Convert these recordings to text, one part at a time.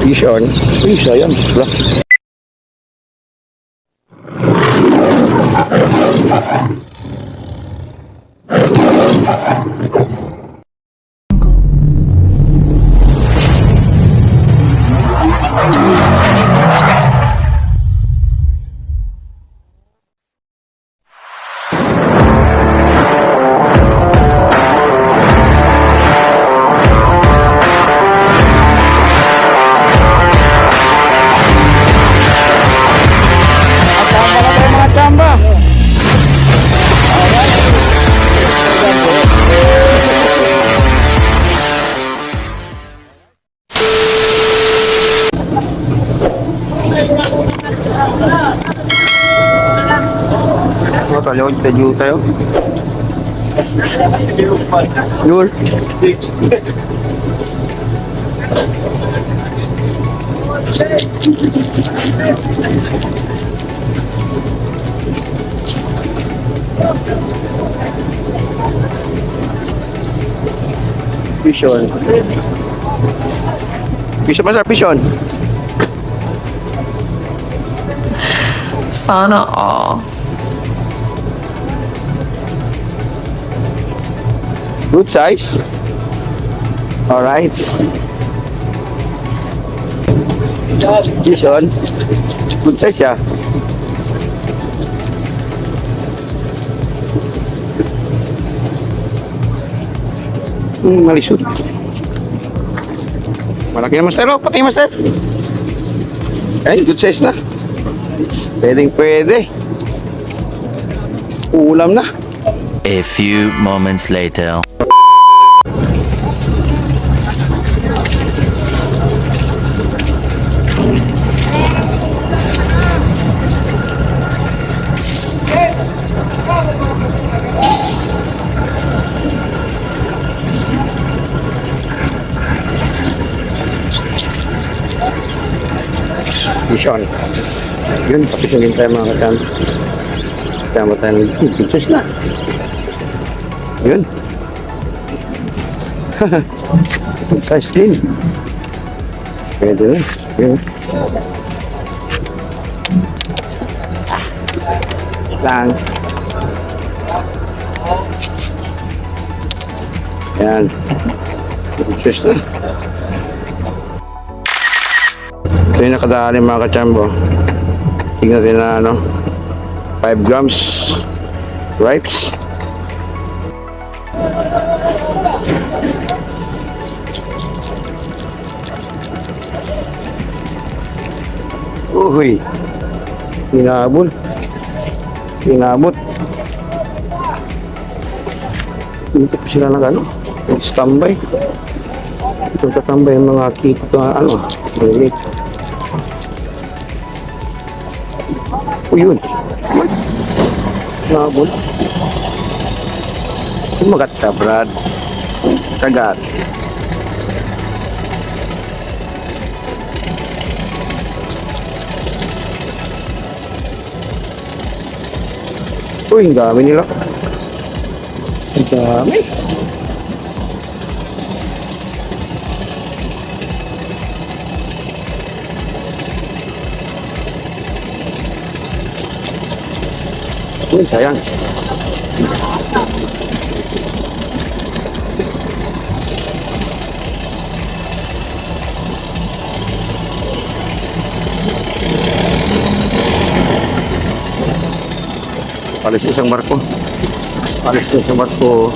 Fish on. Uy, sayang. Wala. Kalau tayo tayo. Yul. Pison. Pison masarap pison. Sana all. Good size. All right. Pison. Good size ya. Malisut. Malaki na master, oh. Pati master. Ay, good size na. Pwedeng pwede. Ulam na. A few moments later. Mission. Yun, pakisunin tayo mga katan. Tama tayo ng pictures na. Yun. Size din. Pwede na. Yun. Lang. Yan. Pictures na. Ito yung nakadali mga kachambo. Tingnan rin na ano, 5 grams rights. Uy, hinabol. Hinabot. Dito pa sila ng ano, standby. Ito tatambay yung mga kito na ano, maliit. Yun. Nabol. Kumagat ka, Brad. Kagat. Uy, ang dami nila. Ang dami. Uy, sayang. Palis isang barko. Palis isang barko.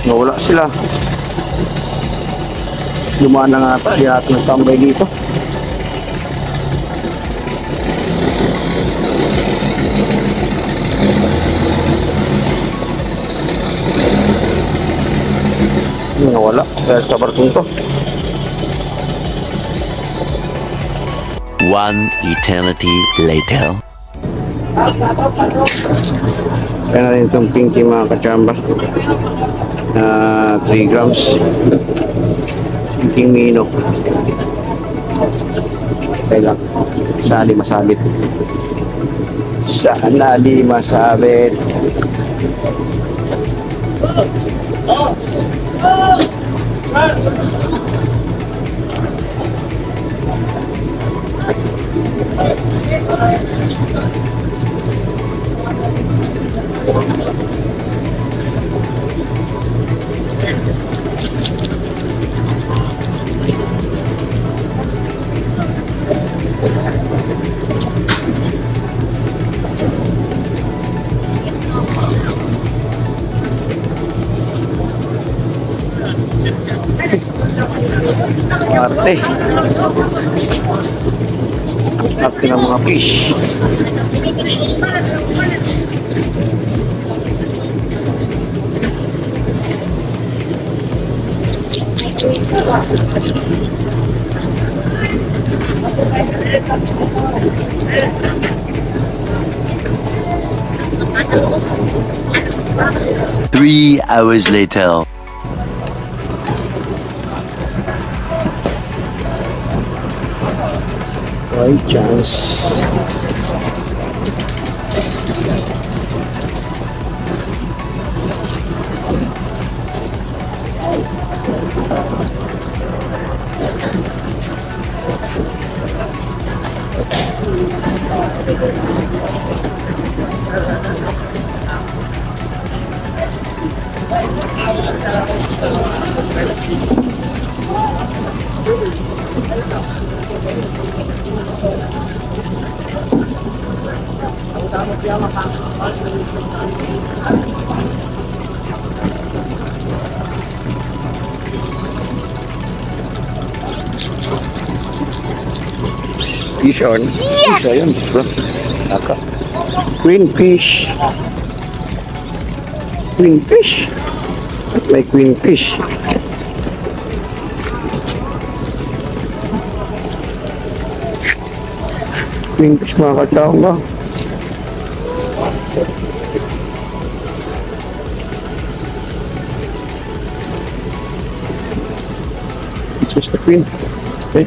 Nawala sila. Lumaan na nga ata, di natin nagtambay dito. Nawala dahil sa barkong to. One eternity later. Kaya natin itong pinky mga kachamba. 3 grams. Pinking minok. Kaya lang. Sana di masabit. Sana di masabit. Arte. Arte ng mga fish. Three hours later. Right chance. Fish on. Yes! Fish, ayun. Naka. Queen fish. Queen fish. May queen fish. Queen fish mga katao ba? It's just the queen. Okay.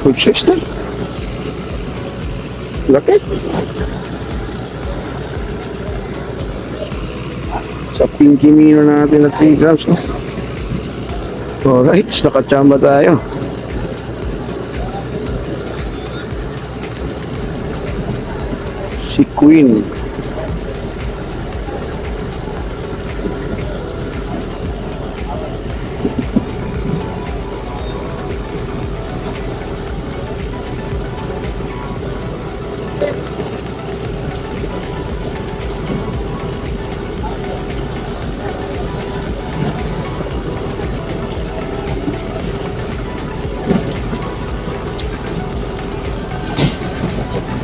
Good sister. Laki. Sa pinky mino natin na 3 grams. No? Alright, nakachamba tayo. Si Queen.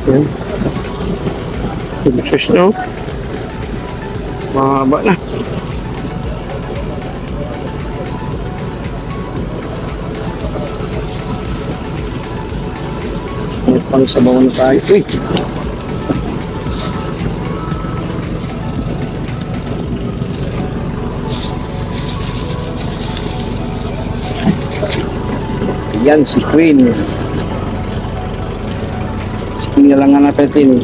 Yan. Sukses no? Mahaba na. May pang sabaw na tayo. Uy! Yan si Queen. Skin na lang nga natin.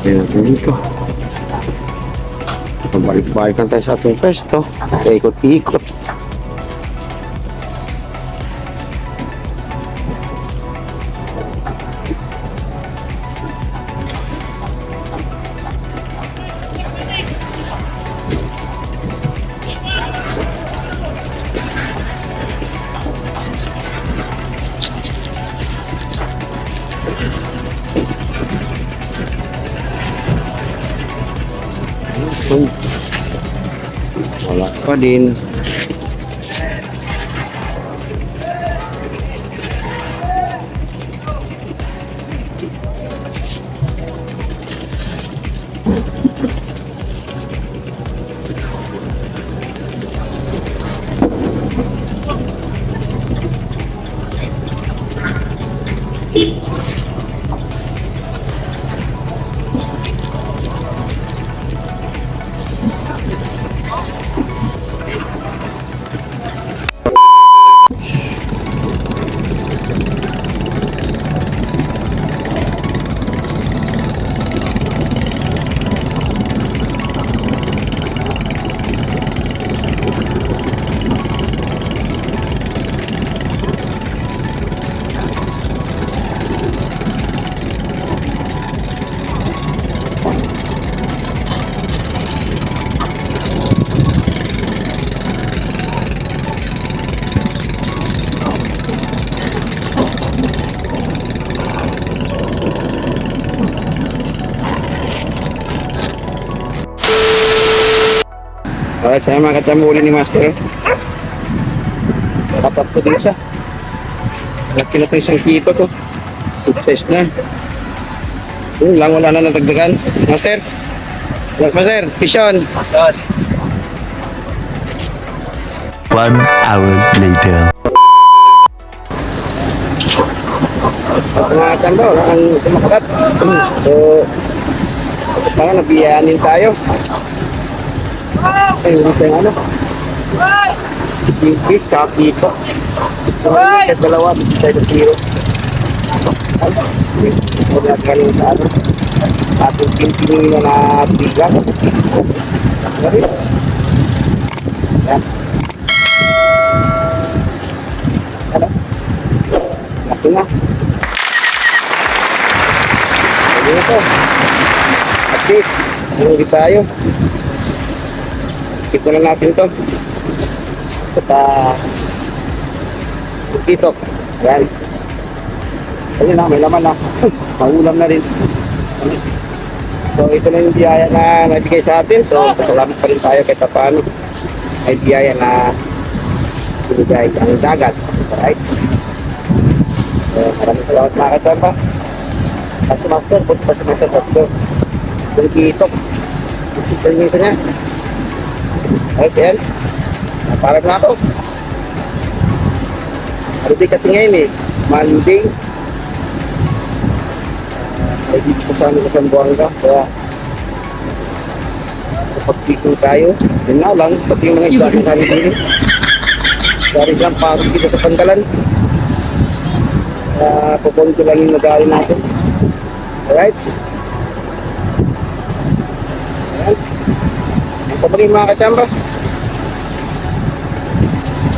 Ayan natin dito. Pabalik-balikan tayo sa ating pwesto. Ikot-ikot. Wala pa din. Okay, sa mga kachamba uli ni Master. Nakatap ko din siya. Laki na ito isang kito to. Good size na. Yun lang, wala na natagdagan. Master. Yes, Master. Fishon. Asad. 1 hour later. Sa mga kachamba, wala kang kumakalat. So, mga nabiyanin tayo. Ay, hindi tayo ano. Yung fish, tsaka kito. So, kahit dalawa, hindi tayo sa zero. Wala galing sa ano. Ating pimpinin na bigat. Yan. Ano? Laki na. Lagi na to. At least, hindi tayo. Ito na natin to. Dito. Ayan. Ayun na, may laman na. Maulam na rin. So ito na yung biyaya na nabigay sa atin. So pasalamat pa rin tayo kahit paano. May biyaya na binigay ang dagat. Alright. So maraming salamat mga kachamba. Kasi Master, buti pa sa tatlo. Yung kitok. Sisa niya. Alright, yan. Parang na ako. Holiday kasi ngayon eh. Monday. Ay dito ko sa amin sa Zamboanga. Kaya kapag-fishing tayo. Yun nga lang. Pati yung mga isla ng kami din. Dari siyang parang dito sa Pantalan. Pupon ko lang yung nag-aaral natin. Alright. Alright. Sa bagay mga kachamba.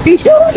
Peace out!